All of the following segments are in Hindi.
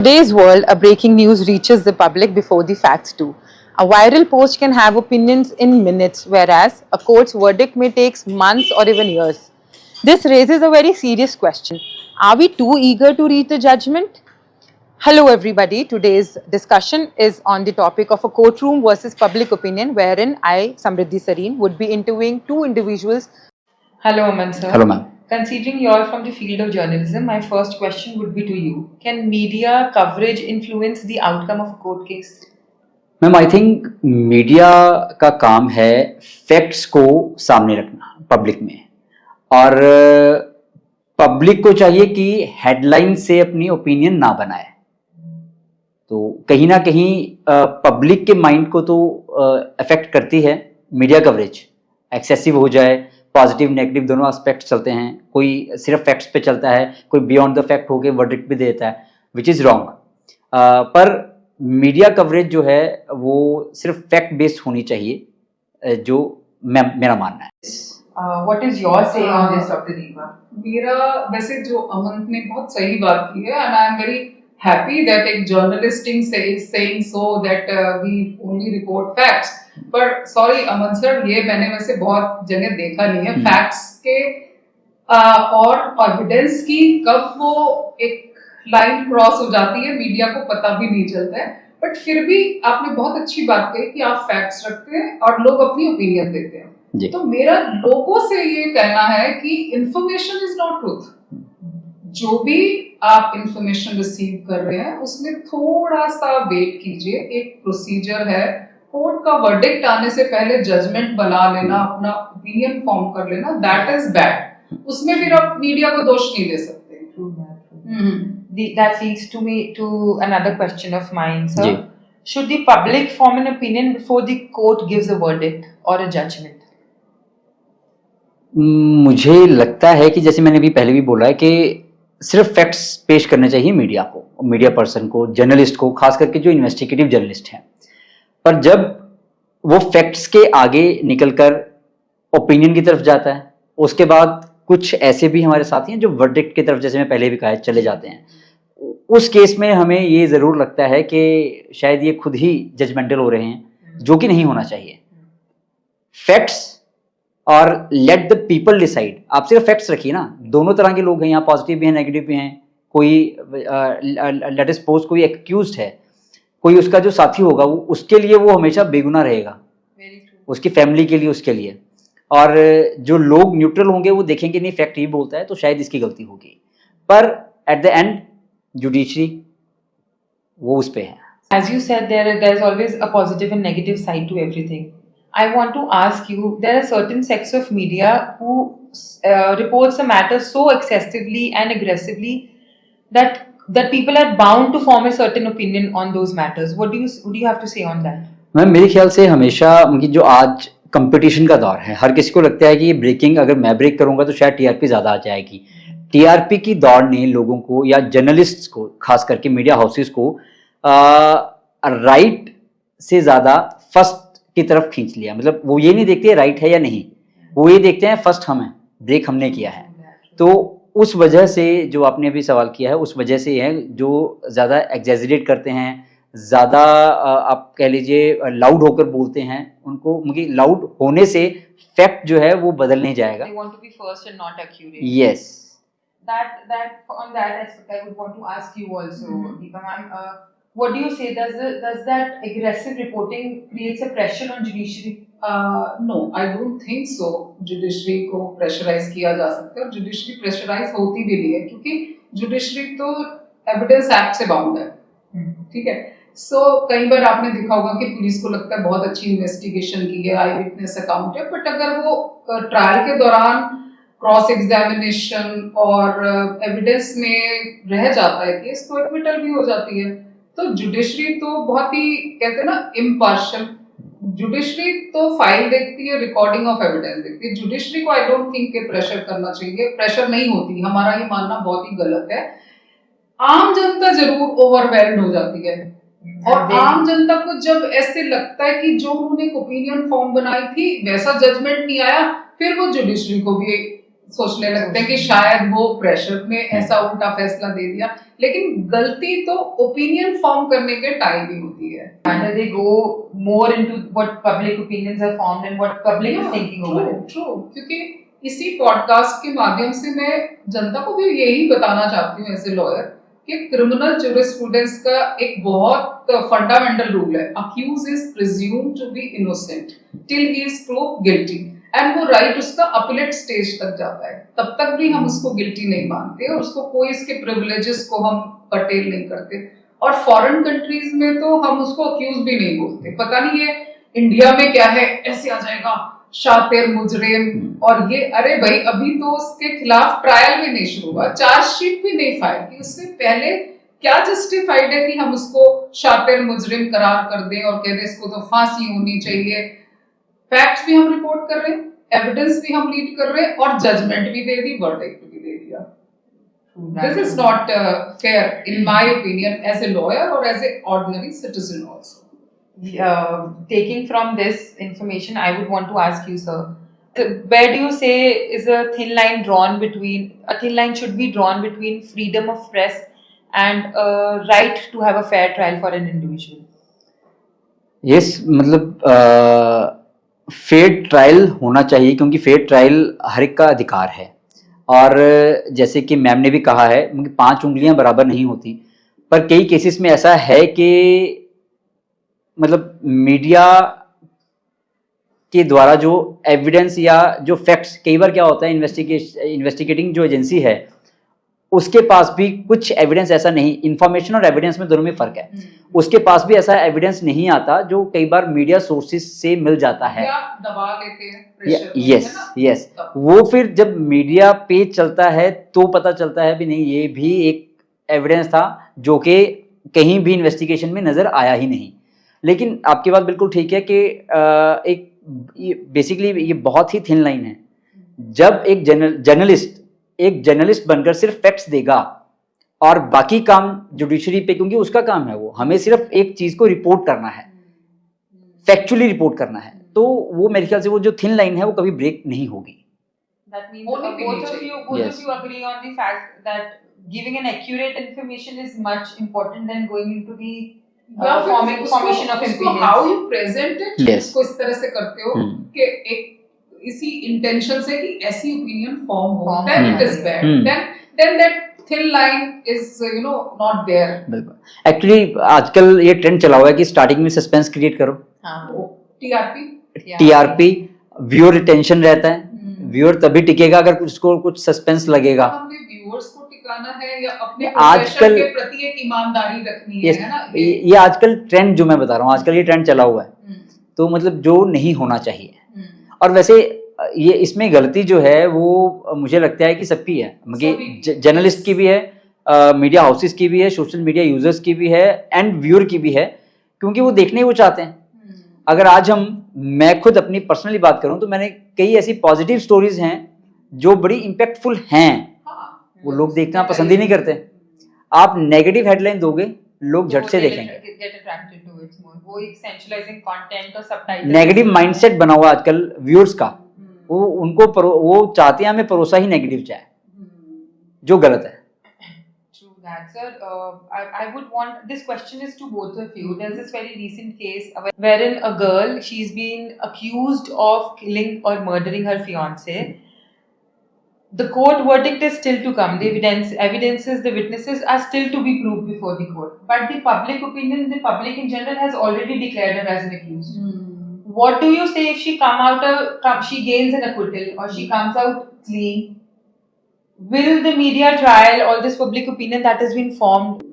today's world, a breaking news reaches the public before the facts do. A viral post can have opinions in minutes, whereas a court's verdict may take months or even years. This raises a very serious question. Are we too eager to reach the judgment? Hello, everybody. Today's discussion is on the topic of a courtroom versus public opinion, wherein I, Samriddhi Sareen, would be interviewing two individuals. Hello, Aman sir. Hello, ma'am. Considering you're from the field of journalism, my first question would be to you. Can media coverage influence the outcome of a court case? Ma'am I think media का काम है फैक्ट्स को सामने रखना पब्लिक में, और पब्लिक को चाहिए कि हेडलाइन से अपनी ओपिनियन ना बनाए। तो कहीं ना कहीं पब्लिक के माइंड को तो अफेक्ट करती है मीडिया कवरेज। एक्सेसिव हो जाए, पॉजिटिव नेगेटिव दोनों एस्पेक्ट चलते हैं। कोई सिर्फ फैक्ट्स पे चलता है, कोई बियॉन्ड द फैक्ट होके वर्डिक्ट भी देता है, विच इज़ रॉन्ग। पर मीडिया कवरेज जो है वो सिर्फ फैक्ट बेस्ड होनी चाहिए, जो मेरा मानना है। What is your say on this, Dr. Deepa? मेरा वैसे जो अमन ने बहुत सही बात की है, and I am very happy that एक journalist is saying so that we only report facts. But sorry Aman sir, ये मैंने वैसे बहुत जगह देखा नहीं है facts के और evidence की कब वो एक लाइन क्रॉस हो जाती है, मीडिया को पता भी नहीं चलता है। बट फिर भी आपने बहुत अच्छी बात कही कि आप फैक्ट्स रखते हैं और लोग अपनी ओपिनियन देते हैं। तो मेरा लोगों से ये कहना है कि इंफॉर्मेशन इज नॉट ट्रूथ। जो भी आप इंफॉर्मेशन रिसीव कर रहे हैं उसमें थोड़ा सा वेट कीजिए। एक प्रोसीजर है, कोर्ट का वर्डिक्ट आने से पहले जजमेंट बना लेना, अपना ओपिनियन फॉर्म कर लेना, दैट इज बैड। उसमें फिर आप मीडिया को दोष नहीं दे सकते। That leads to another question of mine, sir. Should the public form an opinion before the court gives a verdict or a judgment? मुझे लगता है कि जैसे मैंने भी पहले भी बोला है कि सिर्फ फैक्ट्स पेश करने चाहिए मीडिया को, मीडिया पर्सन को, जर्नलिस्ट को, खास करके जो इन्वेस्टिगेटिव जर्नलिस्ट हैं। पर जब वो फैक्ट्स के आगे निकलकर ओपिनियन की तरफ जाता है, उसके बाद कुछ ऐसे भी हमारे साथी हैं जो वर्डिक्ट की तरफ, जैसे मैं पहले भी कहा, चले जाते हैं। उस केस में हमें ये ज़रूर लगता है कि शायद ये खुद ही जजमेंटल हो रहे हैं, जो कि नहीं होना चाहिए। फैक्ट्स और लेट द पीपल डिसाइड। आप सिर्फ फैक्ट्स रखिए ना। दोनों तरह के लोग हैं यहाँ, पॉजिटिव भी हैं, नेगेटिव भी हैं। कोई लेट अस सपोज कोई एक्यूज्ड है, कोई उसका जो साथी होगा वो उसके लिए वो हमेशा बेगुनाह रहेगा, उसकी फैमिली के लिए, उसके लिए। और जो लोग न्यूट्रल होंगे वो देखेंगे नहीं फैक्ट ही बोलता है तो शायद इसकी गलती होगी। पर एट द एंड जुडिशरी वो उस पे है। As you said, there's always a positive and negative side to everything. I want to ask you, there are certain sects of media who reports a matter so excessively and aggressively that people are bound to form a certain opinion on those matters. What do you have to say on that? Ma'am मेरे ख्याल से हमेशा जो आज कंपटीशन का दौर है, हर किसी को लगता है कि ये ब्रेकिंग अगर मैं ब्रेक करूंगा तो शायद टीआरपी ज़्यादा आ जाएगी। टीआरपी की दौड़ ने लोगों को, या जर्नलिस्ट्स को, खास करके मीडिया हाउसेस को राइट से ज़्यादा फर्स्ट की तरफ खींच लिया। मतलब वो ये नहीं देखते राइट है या नहीं, वो ये देखते हैं फर्स्ट हम हैं, ब्रेक हमने किया है। तो उस वजह से जो आपने अभी सवाल किया है, उस वजह से है जो ज़्यादा एग्जैजरेट करते हैं, ज़्यादा आप कह लीजिए लाउड होकर बोलते हैं, उनको मुझे लाउड होने से फैक्ट जो है वो बदल नहीं जाएगा। They want to be first and not accurate. Yes. That on that aspect, I would want to ask you also, Deepa ma'am. What do you say? Does that aggressive reporting creates a pressure on judiciary? No, I don't think so. Judiciary को प्रेशराइज किया जा सकता है, और जुडिशरी प्रेशराइज होती भी नहीं है, क्योंकि जुडिशरी तो एविडेंस एक्ट से बाउंड है। ठीक है। सो कई बार आपने देखा होगा कि पुलिस को लगता है बहुत अच्छी इन्वेस्टिगेशन की है, आई विटनेस अकाउंट है, बट अगर वो ट्रायल के दौरान क्रॉस एग्जामिनेशन और एविडेंस में रह जाता है केस, तो एक्विटल भी हो जाती है। तो जुडिशरी तो बहुत ही, कहते हैं ना, इम्पार्शियल। जुडिशरी तो फाइल देखती है, रिकॉर्डिंग ऑफ एविडेंस देखती है। जुडिशरी को आई डोंट थिंक के प्रेशर करना चाहिए, प्रेशर नहीं होती। हमारा ये मानना बहुत ही गलत है। आम जनता जरूर ओवरवेल्ड हो जाती है, और आम जनता को जब ऐसे लगता है कि जो उन्होंने ओपिनियन फॉर्म बनाई थी वैसा जजमेंट नहीं आया, फिर वो जुडिशरी को भी सोचने लगते हैं कि शायद वो प्रेशर में ऐसा उल्टा फैसला दे दिया, लेकिन गलती तो ओपिनियन फॉर्म करने के टाइम ही होती है। Whether they go more into what public opinions are formed and what public is thinking over it. True, क्योंकि इसी पॉडकास्ट के माध्यम से मैं जनता को भी यही बताना चाहती हूँ एज ए लॉयर कि क्रिमिनल जुरिस्प्रूडेंस का एक बहुत फंडामेंटल रूल है, accused is presumed to be innocent till he is proved guilty, and वो राइट उसका अपीलेट स्टेज तक जाता है, तब तक भी हम उसको गिल्टी नहीं मानते और उसको कोई इसके प्रिविलेजेस को हम कर्टेल नहीं करते। और फॉरेन कंट्रीज में तो हम उसको अक्यूज भी नहीं बोलते, पता नहीं ये इंडिया में क्या है, ऐसे आ जाएगा शातिर मुजरिम, और ये अरे भाई अभी तो उसके खिलाफ ट्रायल भी नहीं शुरू हुआ, चार्जशीट भी नहीं फाइल की, उससे पहले क्या जस्टिफाइड है कि हम उसको शातिर मुजरिम करार कर दें और कह दें इसको तो फांसी होनी चाहिए। फैक्ट्स भी हम रिपोर्ट कर रहे हैं, एविडेंस भी हम लीड कर रहे हैं और जजमेंट भी दे दी, वर्डिक्ट भी दे दिया। This is not fair in my opinion as a lawyer or as an ordinary citizen also. Taking from this information, I would want to ask you, sir, where do you say is a thin line should be drawn between freedom of press and right to have a fair trial for an individual? Yes, मतलब फेयर ट्रायल होना चाहिए, क्योंकि फेयर ट्रायल हर एक का अधिकार है। और जैसे कि मैम ने भी कहा है, 5 उंगलियां बराबर नहीं होती, पर कई केसेस में ऐसा है कि मतलब मीडिया के द्वारा जो एविडेंस या जो फैक्ट्स, कई बार क्या होता है इन्वेस्टिगेटिंग जो एजेंसी है उसके पास भी कुछ एविडेंस ऐसा नहीं, इंफॉर्मेशन और एविडेंस में दोनों में फर्क है, उसके पास भी ऐसा एविडेंस नहीं आता जो कई बार मीडिया सोर्सेस से मिल जाता है या दबा लेते हैं pressure में, यस है ना? यस, वो फिर जब मीडिया पे चलता है तो पता चलता है भी नहीं ये भी एक एविडेंस था जो कि कहीं भी इन्वेस्टिगेशन में नजर आया ही नहीं। लेकिन आपकी बात बिल्कुल ठीक है कि एक बेसिकली ये बहुत ही थिन लाइन है। जब एक जर्नलिस्ट बनकर सिर्फ फैक्ट्स देगा और बाकी काम जुडिशरी पे, क्योंकि उसका काम है, वो हमें सिर्फ एक चीज को रिपोर्ट करना है, फैक्चुअली रिपोर्ट करना है, तो वो मेरे ख्याल से वो जो थिन लाइन है वो कभी ब्रेक नहीं होगी। That means Only both of Yes. you agree on the fact that giving an accurate information is much important than going into the या फिर formation of उसको opinions. how you present it, Yes. उसको इस तरह से करते हो कि एक इसी इंटेंशन से कि ऐसी ओपिनियन फॉर्म हो, then it is bad, then that thin line is not there. बिल्कुल, एक्चुअली आजकल ये ट्रेंड चला हुआ है कि स्टार्टिंग में सस्पेंस क्रिएट करो, टीआरपी, व्यूअर रिटेंशन रहता है, व्यूअर तभी टिकेगा अगर उसको कुछ सस्पेंस लगेगा। हमने व्यूअर्स को टिकाना है या अपने आजकल प्रोफेशन के प्रति एक ईमानदारी रखनी Yes, है ना? ये आजकल ट्रेंड जो मैं बता रहा हूँ, आजकल ये ट्रेंड चला हुआ है, तो मतलब जो नहीं होना चाहिए। और वैसे ये इसमें गलती जो है वो मुझे लगता है कि सबकी है, मतलब जर्नलिस्ट की भी है, मीडिया हाउसेस की भी है, सोशल मीडिया यूजर्स की भी है एंड व्यूअर की भी है, क्योंकि वो देखने ही वो चाहते हैं। अगर आज मैं खुद अपनी पर्सनली बात करूं तो मैंने कई ऐसी पॉजिटिव स्टोरीज हैं जो बड़ी इम्पैक्टफुल हैं, वो लोग देखना पसंद ही नहीं करते। आप नेगेटिव हेडलाइन दोगे, लोग झट से देखेंगे। नेगेटिव माइंडसेट बना हुआ आजकल व्यूअर्स का, वो चाहते हैं हमें परोसा ही नेगेटिव जाए, जो गलत है। True that, sir. I would want, this question is to both of you. There's this very recent case wherein a girl, she's been accused of killing or murdering her fiance. The court verdict is still to come. The evidences, the witnesses are still to be proved before the court. But the public opinion, the public in general has already declared her as an accused. What do you say if she she gains an acquittal or she comes out clean? Will the media trial or this public opinion that has been formed,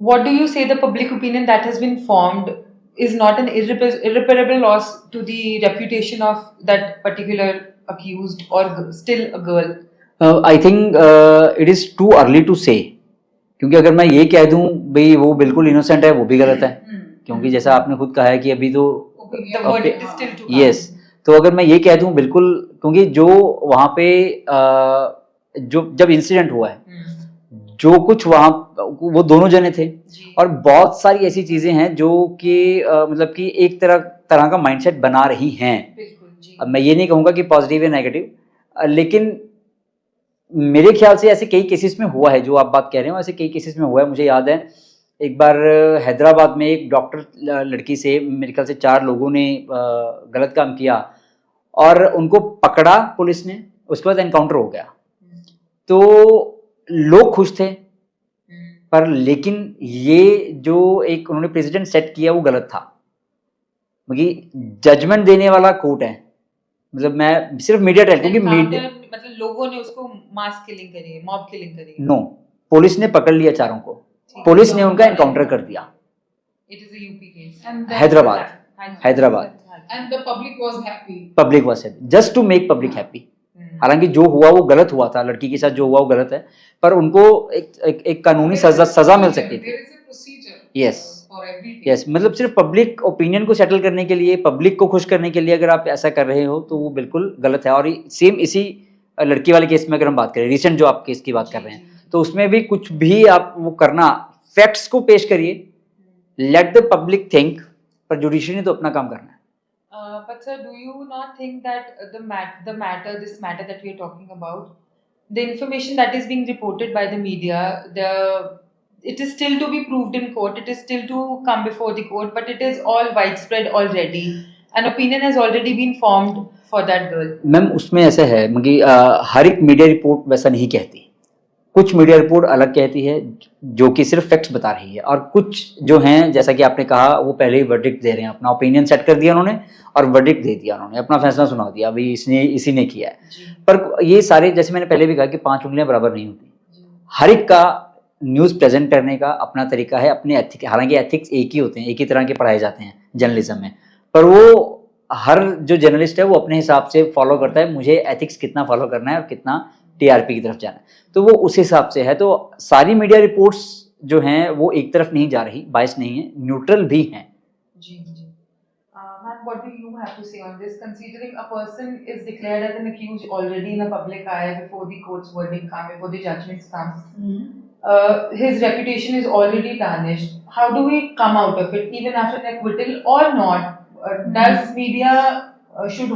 what do you say the public opinion that has been formed is not an irreparable loss to the reputation of that particular accused or still a girl? I think it is too early to say, क्योंकि अगर मैं ये कह दूं भाई वो बिल्कुल इनोसेंट है, वो भी गलत है, क्योंकि जैसा आपने खुद कहा है कि अभी तो यस, तो अगर मैं ये कह दूं बिल्कुल, क्योंकि जो वहाँ पे जो जब इंसिडेंट हुआ है, जो कुछ वहाँ वो दोनों जने थे, और बहुत सारी ऐसी चीजें हैं जो कि मतलब कि एक तरह का माइंडसेट बना रही हैं। अब मैं ये नहीं कहूँगा कि पॉजिटिव या नेगेटिव, लेकिन मेरे ख्याल से ऐसे कई केसेस में हुआ है, जो आप बात कह रहे हो ऐसे कई केसेस में हुआ है। मुझे याद है एक बार हैदराबाद में एक डॉक्टर लड़की से मेरे ख्याल से 4 लोगों ने गलत काम किया और उनको पकड़ा पुलिस ने, उसके बाद एनकाउंटर हो गया। तो लोग खुश थे, पर लेकिन ये जो एक उन्होंने प्रेसिडेंट सेट किया वो गलत था, क्योंकि जजमेंट देने वाला कोर्ट है। मतलब मैं सिर्फ मीडिया ट्रायल, क्योंकि मीडिया मतलब लोगों ने उसको मास किलिंग करी है, मॉब किलिंग करी है। नो, पुलिस ने पकड़ लिया 4 को, पुलिस ने उनका एनकाउंटर कर दिया। It is a UP case. Hyderabad And the public was happy. Public was happy, just to make public happy. हालांकि जो हुआ वो गलत हुआ था, लड़की के साथ जो हुआ वो गलत है, पर उनको एक कानूनी सजा मिल सकती थी। There is a procedure. Yes. For everything. Yes, मतलब सिर्फ पब्लिक ओपिनियन को सेटल करने के लिए, पब्लिक को खुश करने के लिए अगर आप ऐसा कर रहे हो तो वो बिल्कुल गलत है। और सेम इसी लड़की वाले केस में अगर हम बात करें, रिसेंट जो आप केस की बात कर रहे हैं, तो उसमें भी कुछ भी आप वो करना, फैक्ट्स को पेश करिए, लेट द पब्लिक थिंक, पर जुडिशरी ने तो अपना काम करना है। But sir, do you not think that this matter that we are talking about, the information that is being reported by the media, it is still to be proved in court, it is still to come before the court, but it is all widespread already. An opinion has already been formed for that girl. Ma'am उसमें ऐसा है कि हर एक मीडिया रिपोर्ट वैसा नहीं कहती, कुछ मीडिया रिपोर्ट अलग कहती है जो कि सिर्फ फैक्ट्स बता रही है, और कुछ जो हैं जैसा कि आपने कहा वो पहले ही वर्डिक्ट दे रहे हैं, अपना ओपिनियन सेट कर दिया उन्होंने और वर्डिक्ट दे दिया, उन्होंने अपना फैसला सुना दिया, अभी इसने इसी ने किया है। पर ये सारे, जैसे मैंने पहले भी कहा कि 5 उंगलियां बराबर नहीं होती, हर एक का न्यूज़ प्रेजेंट करने का अपना तरीका है, अपने एथिक्स, हालांकि एथिक्स एक ही होते हैं, एक ही तरह के पढ़ाए जाते हैं जर्नलिज्म में, पर वो हर जो जर्नलिस्ट है वो अपने हिसाब से फॉलो करता है, मुझे एथिक्स कितना फॉलो करना है और कितना टीआरपी की तरफ जाना है, तो वो उस हिसाब से है। तो सारी मीडिया रिपोर्ट्स जो हैं वो एक तरफ नहीं जा रही, बायस नहीं है, न्यूट्रल भी हैं। जी जी। Ma'am, what do you have to say on this? Considering a person is declared as an accused already in a public eye before the court's verdict comes, before the judgment comes, his reputation is already tarnished. How do we come out of it, even after an acquittal or not? Does media should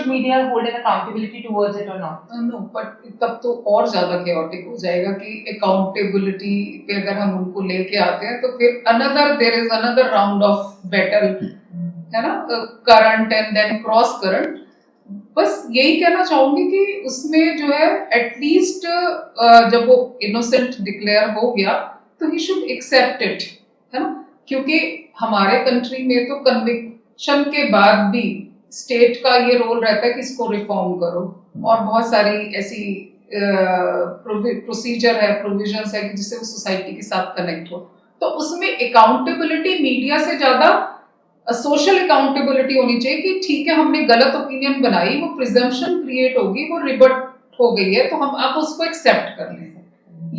media hold an accountability towards it or not? No, but तब तो और ज्यादा chaotic हो जाएगा कि accountability पे अगर हम उनको लेके आते हैं तो फिर there is another round of battle, है ना, current and then cross current। बस यही कहना चाहूंगी कि उसमें जो है एटलीस्ट जब वो innocent declare हो गया तो he should accept it, है ना, क्योंकि हमारे कंट्री में तो कन्विक्शन के बाद भी स्टेट का ये रोल रहता है कि इसको रिफॉर्म करो, और बहुत सारी ऐसी प्रोसीजर है, प्रोविजंस है कि जिससे वो सोसाइटी के साथ कनेक्ट हो। तो उसमें अकाउंटेबिलिटी मीडिया से ज्यादा सोशल अकाउंटेबिलिटी होनी चाहिए कि ठीक है हमने गलत ओपिनियन बनाई, वो प्रिजम्पशन क्रिएट होगी, वो रिबट हो गई है, तो हम अब उसको एक्सेप्ट कर लें।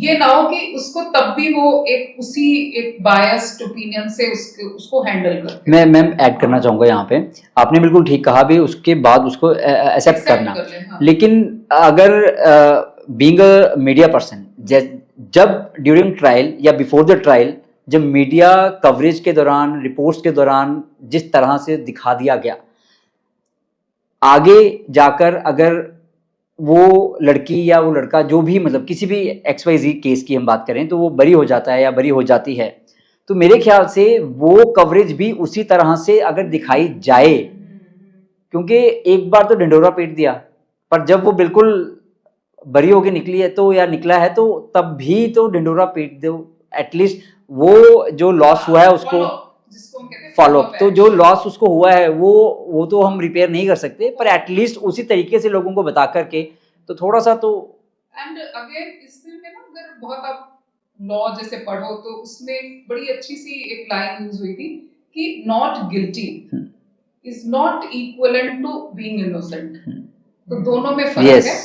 ये ना हो कि उसको तब भी वो एक बायस्ड ओपिनियन से उसको हैंडल करते। मैं ऐड करना चाहूंगा यहाँ पे, आपने बिल्कुल ठीक कहा भी, उसके बाद उसको एक्सेप्ट करना हाँ। लेकिन अगर बीइंग अ मीडिया पर्सन, जब ड्यूरिंग ट्रायल या बिफोर द ट्रायल, जब मीडिया कवरेज के दौरान, रिपोर्ट्स के दौरान जिस तरह से दिखा दिया गया, आगे जाकर अगर वो लड़की या वो लड़का जो भी, मतलब किसी भी XYZ केस की हम बात करें, तो वो बरी हो जाता है या बरी हो जाती है, तो मेरे ख्याल से वो कवरेज भी उसी तरह से अगर दिखाई जाए, क्योंकि एक बार तो ढिंढोरा पीट दिया, पर जब वो बिल्कुल बरी होके निकली है तो, या निकला है, तो तब भी तो ढिंढोरा पीट दो, एटलीस्ट वो जो लॉस हुआ है उसको फॉलो अप, तो जो लॉस उसको हुआ है वो तो हम रिपेयर नहीं कर सकते, पर एटलीस्ट उसी तरीके से लोगों को बता करके तो थोड़ा सा तो। एंड अगेन इसमें ना अगर बहुत आप लॉ जैसे पढ़ो तो उसमें बड़ी अच्छी सी एक लाइन यूज हुई थी कि not guilty is not equivalent to being innocent, तो दोनों में फर्क है।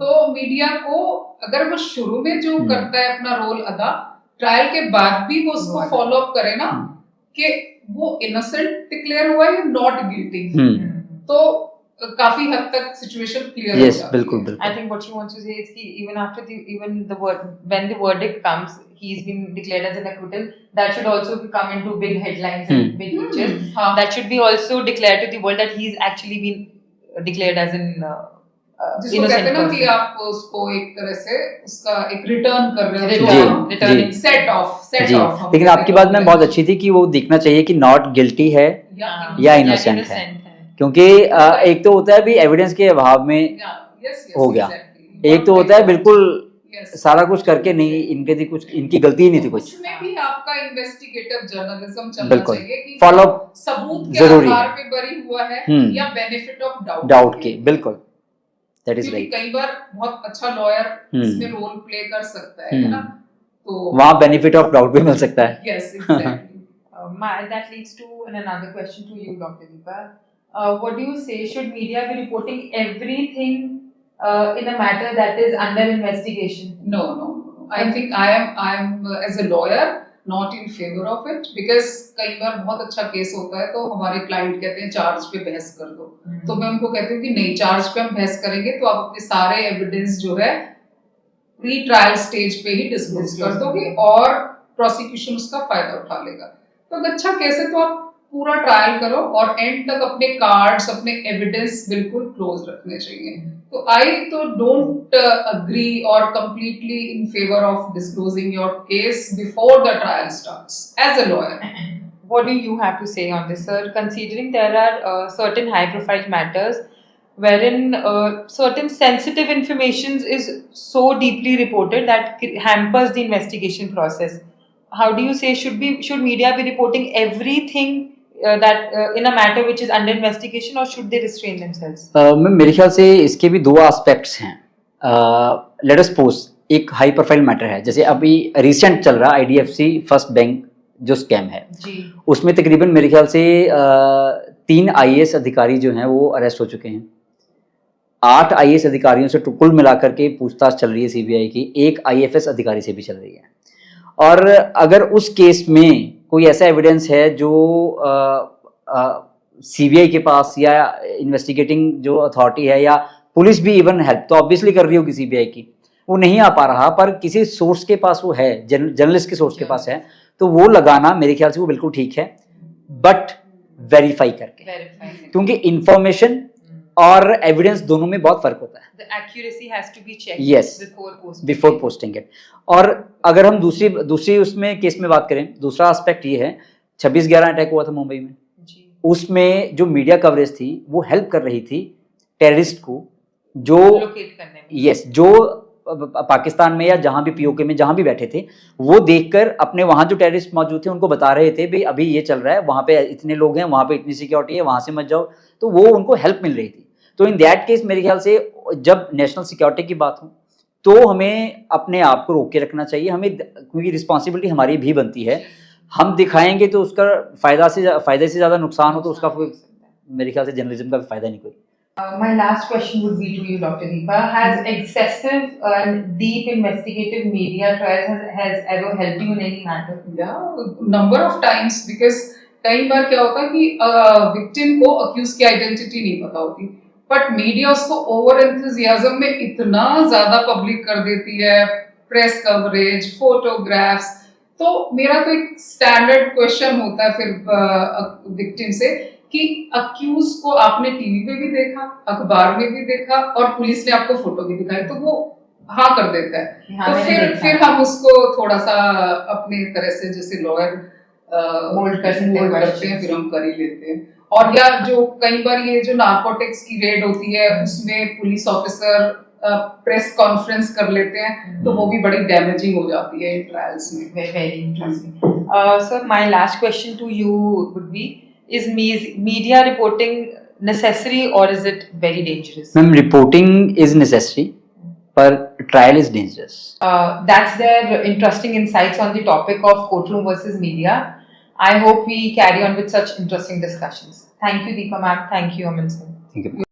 तो मीडिया को अगर वो शुरू में जो करता है अपना रोल अदा, ट्रायल के बाद भी वो उसको फॉलो अप करे ना कि वो इनोसेंट डिक्लेयर हुआ है, नॉट गिल्टी, तो काफी हद तक सिचुएशन क्लियर हो जाती है। बिल्कुल बिल्कुल। I think what she wants to say is कि when the verdict comes, he's been declared as an acquittal, that should also come into big headlines and big pictures. That should be also declared to the world that he's actually been declared as an जिसको कहते हैं ना कि आप उसको एक तरह से उसका एक रिटर्न कर रहे हो, जी, सेट ऑफ जी। लेकिन आपकी बात में बहुत अच्छी थी कि वो देखना चाहिए कि नॉट गिल्टी है या इनोसेंट है, क्योंकि एक तो होता है भी एविडेंस के अभाव में हो गया, एक तो होता है बिल्कुल सारा कुछ करके नहीं, इनकी गलती ही नहीं थी कुछ। उसमें भी आपका इन्वेस्टिगेटिव जर्नलिज्म चलना बिल्कुल। चाहिए कि Follow सबूत के जरूरी आधार है। पे बरी हुआ है या बेनिफिट ऑफ डाउट के, बिल्कुल, दैट इज क्योंकि राइट। कई बार बहुत अच्छा लॉयर इसमें रोल प्ले कर सकता है ना, तो वहाँ बेनिफिट ऑफ डाउट भी मिल सकता है। Yes exactly. That leads to another question to you, Dr. Deepa. What do you say? Should media be reporting everything in a matter that is under investigation? No. I think I am as a lawyer not in favor of it because कई बार बहुत अच्छा केस होता है तो हमारे क्लाइंट कहते हैं चार्ज पे बहस कर दो, तो मैं उनको कहती हूँ कि नहीं, चार्ज पे हम बहस करेंगे तो आप अपने सारे एविडेंस जो है प्री ट्रायल स्टेज पे ही डिस्क्लोज कर दोगे और प्रोसिक्यूशन उसका फायदा उठा लेगा। तो अगर अच्छा केस है तो आप पूरा ट्रायल करो और एंड तक अपने कार्ड्स, अपने एविडेंस बिल्कुल क्लोज रखने चाहिए। तो आई तो डोंट अग्री और completely in favour of disclosing your case before the trial starts as a lawyer. What do you have to say on this, sir? Considering there are certain high-profile matters wherein certain sensitive information is so deeply reported that hampers the investigation process. How do you say should media be reporting everything that in a matter which is under investigation, or should they restrain themselves? Ma'am मेरे ख्याल से इसके भी दो एस्पेक्ट्स हैं। लेट अस सपोज एक हाई प्रोफाइल मैटर है, जैसे अभी रिसेंट चल रहा IDFC फर्स्ट बैंक जो स्कैम है जी, उसमें तकरीबन मेरे ख्याल से 3 IAS अधिकारी जो हैं वो अरेस्ट हो चुके हैं। 8 IAS अधिकारियों से कुल मिलाकर के पूछताछ चल रही है CBI की, एक IFS अधिकारी से भी चल रही है। और अगर उस केस में कोई ऐसा एविडेंस है जो CBI के पास या इन्वेस्टिगेटिंग जो अथॉरिटी है या पुलिस भी इवन हेल्प तो ऑब्वियसली कर रही होगी CBI की, वो नहीं आ पा रहा पर किसी सोर्स के पास वो है, जर्नलिस्ट के सोर्स के पास है, तो वो लगाना मेरे ख्याल से वो बिल्कुल ठीक है, बट वेरीफाई करके, क्योंकि इंफॉर्मेशन और एविडेंस दोनों में बहुत फर्क होता है। The accuracy has to be checked Yes, before posting it. और अगर हम दूसरी उसमें केस में बात करें, दूसरा एस्पेक्ट ये है, 26/11 अटैक हुआ था मुंबई में जी, उसमें जो मीडिया कवरेज थी वो हेल्प कर रही थी टेररिस्ट को, जो लोकेट करने में, यस, जो पाकिस्तान में या जहां भी POK में जहां भी बैठे थे, वो देखकर अपने वहां जो टेररिस्ट मौजूद थे उनको बता रहे थे भाई अभी ये चल रहा है, वहां पे इतने लोग हैं, वहां पे इतनी सिक्योरिटी है, वहां से मत जाओ, तो वो उनको हेल्प मिल रही थी। तो इन दैट केस मेरे ख्याल से जब नेशनल सिक्योरिटी की बात हो तो हमें अपने आप को रोक के रखना चाहिए, हमें, क्योंकि रिस्पॉन्सिबिलिटी हमारी भी बनती है। हम दिखाएंगे तो उसका फायदे से ज्यादा नुकसान हो तो उसका मेरे ख्याल से जर्नलिज्म का फायदा नहीं कोई। My last question would be to you, Dr. Deepa. Has excessive and deep investigative media trials has ever helped you in any matter? Yeah, number of times, because कई बार क्या होता है कि विक्टिम को अक्यूज की आइडेंटिटी नहीं पता होती, बट मीडिया उसको ओवर एंथुजियाज्म में इतना ज्यादा पब्लिक कर देती है, प्रेस कवरेज, फोटोग्राफ्स। तो मेरा तो एक स्टैंडर्ड क्वेश्चन होता है फिर विक्टिम से कि अक्यूज को आपने टीवी पे भी देखा, अखबार में भी देखा और पुलिस ने आपको फोटो भी दिखाई, तो वो हाँ कर देता है। तो फिर हम उसको थोड़ा सा अपने तरह से जैसे लॉयर मोल्ड करते हैं, फिर हम कर ही लेते हैं। और या जो कई बार ये जो नार्कोटिक्स की रेड होती है उसमें पुलिस ऑफिसर प्रेस कॉन्फ्रेंस कर लेते हैं, तो वो भी बड़ी डैमेजिंग हो जाती है ट्रायल्स में। Very interesting. Sir, my last question to you would be: is media reporting necessary or is it very dangerous? Ma'am reporting is necessary पर trial is dangerous. That's their interesting insights on the topic of courtroom versus media. I hope we carry on with such interesting discussions. Thank you, Deepa ma'am. Thank you, Aman sir. Thank you.